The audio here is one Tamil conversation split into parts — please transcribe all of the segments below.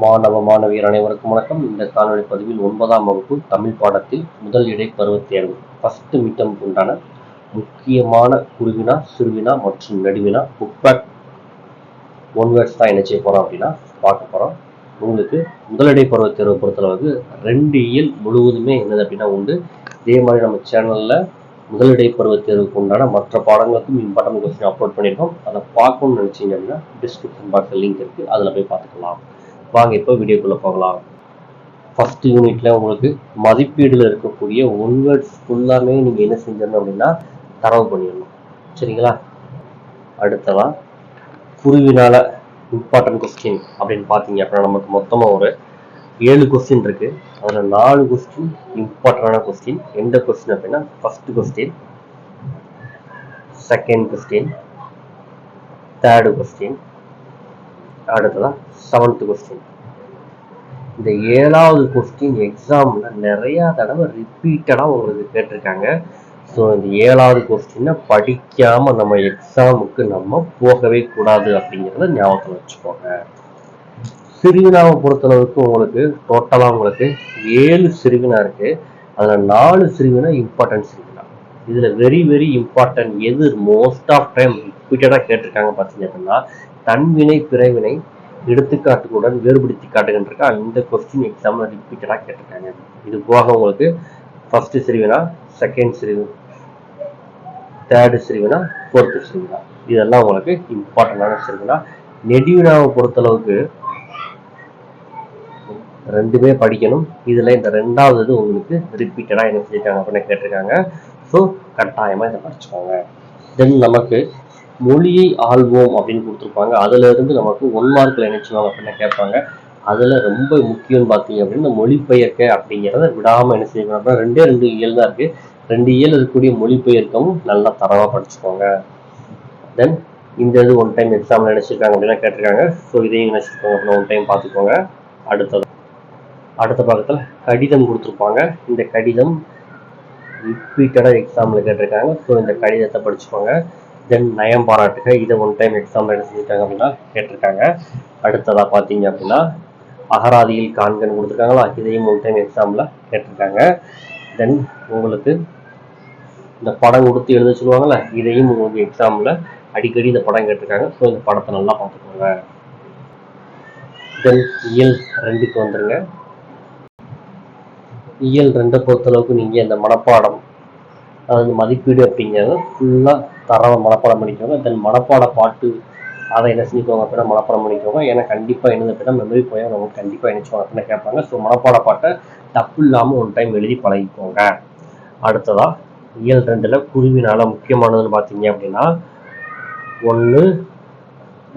மாணவ மாணவியர் அனைவருக்கும் வணக்கம். இந்த காணொலி பதிவில் 9ஆம் வகுப்பு தமிழ் பாடத்தில் முதல் இடை பருவத் தேர்வு ஃபர்ஸ்ட் மிட்டமுக்கு உண்டான முக்கியமான குறுவினா, சிறுவினா மற்றும் நெடுவினா புக் பேக் ஒன் வேர்ட்ஸ் தான் என்ன செய்ய போறோம் அப்படின்னா பார்க்க போறோம். உங்களுக்கு முதலிடை பருவத் தேர்வை பொறுத்தளவுக்கு 2 இயல் முழுவதுமே என்னது அப்படின்னா உண்டு. இதே மாதிரி நம்ம சேனல்ல முதலிடை பருவத் தேர்வுக்கு உண்டான மற்ற பாடங்களுக்கும் இம்பார்ட்டன்ட் கொஸ்டின் அப்லோட் பண்ணியிருக்கோம். அதை பார்க்கணும்னு நினைச்சீங்க அப்படின்னா டிஸ்கிரிப்ஷன் பாக்ஸில் லிங்க் இருக்கு, அதில் போய் பார்த்துக்கலாம். வாங்க இப்போ வீடியோக்குள்ள போகலாம். ஃபர்ஸ்ட் யூனிட்ல உங்களுக்கு மதிப்பீடுல இருக்கக்கூடிய ஒன் வேர்ட்ஸ் ஃபுல்லாமே நீங்க என்ன செஞ்சிடணும் அப்படின்னா தரவு பண்ணிடணும். சரிங்களா? அடுத்ததா குருவினால இம்பார்ட்டன்ட் கொஸ்டின் அப்படின்னு பார்த்தீங்க அப்படின்னா நமக்கு மொத்தமா ஒரு 7 கொஸ்டின் இருக்கு. அதுல 4 கொஸ்டின் இம்பார்ட்டன்டான கொஸ்டின். எந்த கொஸ்டின் அப்படின்னா first question, second question, third question, அடுத்ததா 7th கொஸ்டின். இந்த 7வது கொஸ்டின் எக்ஸாம்ல நிறைய தடவை ரிப்பீட்டடா உங்களுக்கு கேட்டிருக்காங்க. ஸோ இந்த 7வது கொஸ்டினை படிக்காம நம்ம எக்ஸாமுக்கு நம்ம போகவே கூடாது அப்படிங்கிறத ஞாபகத்தில் வச்சுக்கோங்க. சிறுவினாவை பொறுத்தளவுக்கு உங்களுக்கு டோட்டலா உங்களுக்கு 7 சிறுவினா இருக்கு. அதுல 4 சிறுவினா இம்பார்ட்டன்ட் சிறுவினா. இதுல வெரி வெரி இம்பார்ட்டன்ட் எது மோஸ்ட் ஆஃப் டைம் ரிப்பீட்டடா கேட்டிருக்காங்க பார்த்தீங்க அப்படின்னா தன்வினை பிறவினை எடுத்துக்காட்டுகளுடன் வேறுபடுத்தி காட்டுகின்ற இந்த கொஸ்டின் எக்ஸாம்ல ரிப்பீட்டடா கேட்டிருக்காங்க. இது போக உங்களுக்கு ஃபர்ஸ்ட் சிறுவினா, செகண்ட் சிறுவினா, தேர்டு சிறுவினா, ஃபோர்த் சிறுவினா, இதெல்லாம் உங்களுக்கு இம்பார்ட்டன்டான சிறுவினா. நெடுவினாவை பொறுத்தளவுக்கு 2மே படிக்கணும். இதுல இந்த 2வது உங்களுக்கு ரிப்பீட்டடா என்ன செஞ்சிருக்காங்க அப்படின்னு கேட்டிருக்காங்க. ஸோ கட்டாயமா இதை படிச்சுக்கோங்க. தென் நமக்கு மொழியை ஆள்வோம் அப்படின்னு கொடுத்துருப்பாங்க. அதுல இருந்து நமக்கு 1 மார்க்ல என்ன செய்வாங்க அப்படின்னு கேட்பாங்க. அதுல ரொம்ப முக்கியம் பார்த்தீங்க அப்படின்னா மொழிபெயர்க்க அப்படிங்கிறத விடாம என்ன செய்யணும் அப்படின்னா 2 இயல் தான் இருக்கு. 2 இயல் இருக்கக்கூடிய மொழிபெயர்க்கவும் நல்லா தரவா படிச்சுக்கோங்க. தென் இந்த இது ஒன் டைம் எக்ஸாம்ல நினைச்சிருக்காங்க அப்படின்னா கேட்டிருக்காங்க. ஸோ இதையும் நினைச்சிருக்கோங்க அப்படின்னா ஒன் டைம் பார்த்துக்கோங்க. அடுத்த பக்கத்துல கடிதம் கொடுத்துருப்பாங்க. இந்த கடிதம் ரிப்பீட்டடா எக்ஸாம்ல கேட்டிருக்காங்க. ஸோ இந்த கடிதத்தை படிச்சுக்கோங்க. தென் நயம் பாராட்டுக, இதை ஒன் டைம் எக்ஸாம்ல என்ன செஞ்சிருக்காங்க அப்படின்னா கேட்டிருக்காங்க. அடுத்ததா பார்த்தீங்க அப்படின்னா அகராதியில் காண்கன்னு கொடுத்துருக்காங்களா, இதையும் ஒன் டைம் எக்ஸாம்ல கேட்டிருக்காங்க. தென் உங்களுக்கு இந்த படம் கொடுத்து எழுத சொல்லுவாங்கல்ல, இதையும் உங்களுக்கு எக்ஸாம்ல அடிக்கடி இந்த படம் கேட்டிருக்காங்க. ஸோ இந்த படத்தை நல்லா பார்த்துக்கோங்க. தென் இயல் 2க்கு வந்துருங்க. இயல் 2 பொறுத்தளவுக்கு நீங்க இந்த மனப்பாடம், அதாவது மதிப்பீடு அப்படிங்கிறது ஃபுல்லா தரவை மனப்பாடம் பண்ணிக்கோங்க. தென் மனப்பாட பாட்டு அதை என்ன செஞ்சுக்கோங்க அப்படின்னா மனப்பாடம் பண்ணிக்கோங்க. ஏன்னா கண்டிப்பா என்னது அப்படின்னா மெமரி போய் நமக்கு கண்டிப்பா நினைச்சுவாங்க அப்படின்னு கேட்பாங்க. ஸோ மனப்பாட பாட்டை தப்பு இல்லாம ஒன் டைம் எழுதி பழகிக்கோங்க. அடுத்ததா இயல் 2ல குருவினால முக்கியமானதுன்னு பார்த்தீங்க அப்படின்னா 1,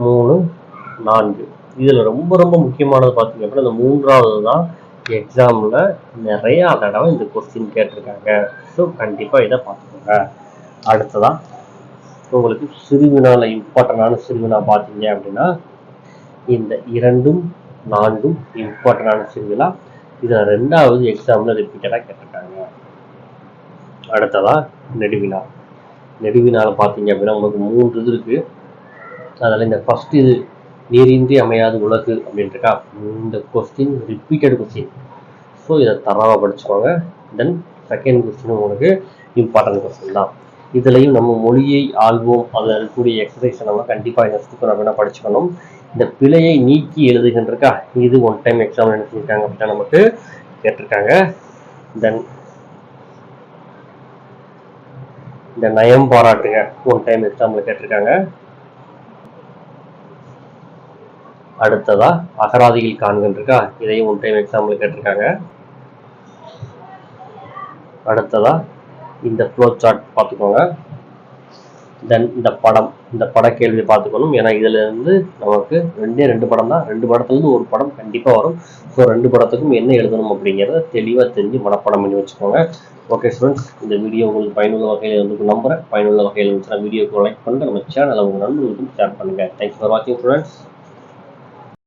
3, 4. இதுல ரொம்ப ரொம்ப முக்கியமானது பார்த்தீங்க அப்படின்னா இந்த 3வது தான் எக்ஸாம்ல நிறைய தடவை இந்த கொஸ்டின் கேட்டிருக்காங்க. ஸோ கண்டிப்பா இதை பார்த்துக்கோங்க. அடுத்ததா உங்களுக்கு சிறுவினால இம்பார்ட்டன்டான சிறுவினா பார்த்தீங்க அப்படின்னா இந்த 2ம் 4ம் இம்பார்ட்டன்டான சிறுவினா. இதுல 2வது எக்ஸாம்ல ரிப்பீட்டடா கேட்டிருக்காங்க. அடுத்ததா நெடுவினா. நெடுவினால பார்த்தீங்க அப்படின்னா உங்களுக்கு 3 இது இருக்கு. அதில் இந்த ஃபர்ஸ்ட் இது நீரின்றி அமையாது உலகு அப்படின்னு இருக்கா, இந்த கொஸ்டின் ரிப்பீட்டட் கொஸ்டின். ஸோ இதை தரவா படிச்சுக்கோங்க. தென் செகண்ட் கொஸ்டின் உங்களுக்கு இம்பார்ட்டன்ட் கொஸ்டின் தான். இதுலையும் நம்ம மொழியை ஆள்வோம் அதில் இருக்கக்கூடிய எக்ஸசைஸ் நம்ம கண்டிப்பாக என்ன செஞ்சுக்கணும் அப்படின்னா படிச்சுக்கணும். இந்த பிழையை நீக்கி எழுதுகின்றக்கா, இது ஒன் டைம் எக்ஸாம் என்ன செஞ்சிருக்காங்க அப்படின்னா நமக்கு கேட்டிருக்காங்க. தென் இந்த நயம் பாராட்டுங்க ஒன் டைம் எக்ஸாம்ல கேட்டிருக்காங்க. அடுத்ததா அகராதியில் காண்கின்றக்கா, இதையும் ஒன் டைம் எக்ஸாம்ல கேட்டிருக்காங்க. அடுத்ததா இந்த ஃப்ளோ சார்ட் பார்த்துக்கோங்க. தென் இந்த பட கேள்வி பார்த்துக்கணும். ஏன்னா இதுல இருந்து நமக்கு 2 படம் தான், 2 படத்துல இருந்து ஒரு படம் கண்டிப்பா வரும். ஸோ 2 படத்துக்கும் என்ன எழுதணும் அப்படிங்கிறத தெளிவா தெரிஞ்சு மனப்பாடம் பண்ணி வச்சுக்கோங்க. ஓகே ஸ்டூடெண்ட்ஸ், இந்த வீடியோ உங்களுக்கு பயனுள்ள வகையில் இருந்து நம்புறேன். பயனுள்ள வகையில் இருந்துச்சுன்னா வீடியோக்கு லைக் பண்ணுங்க, நம்ம சேனலை உங்க நண்பர்களுக்கும் ஷேர் பண்ணுங்க. தேங்க்ஸ் ஃபார் வாட்சிங் ஸ்டூடெண்ட்ஸ்.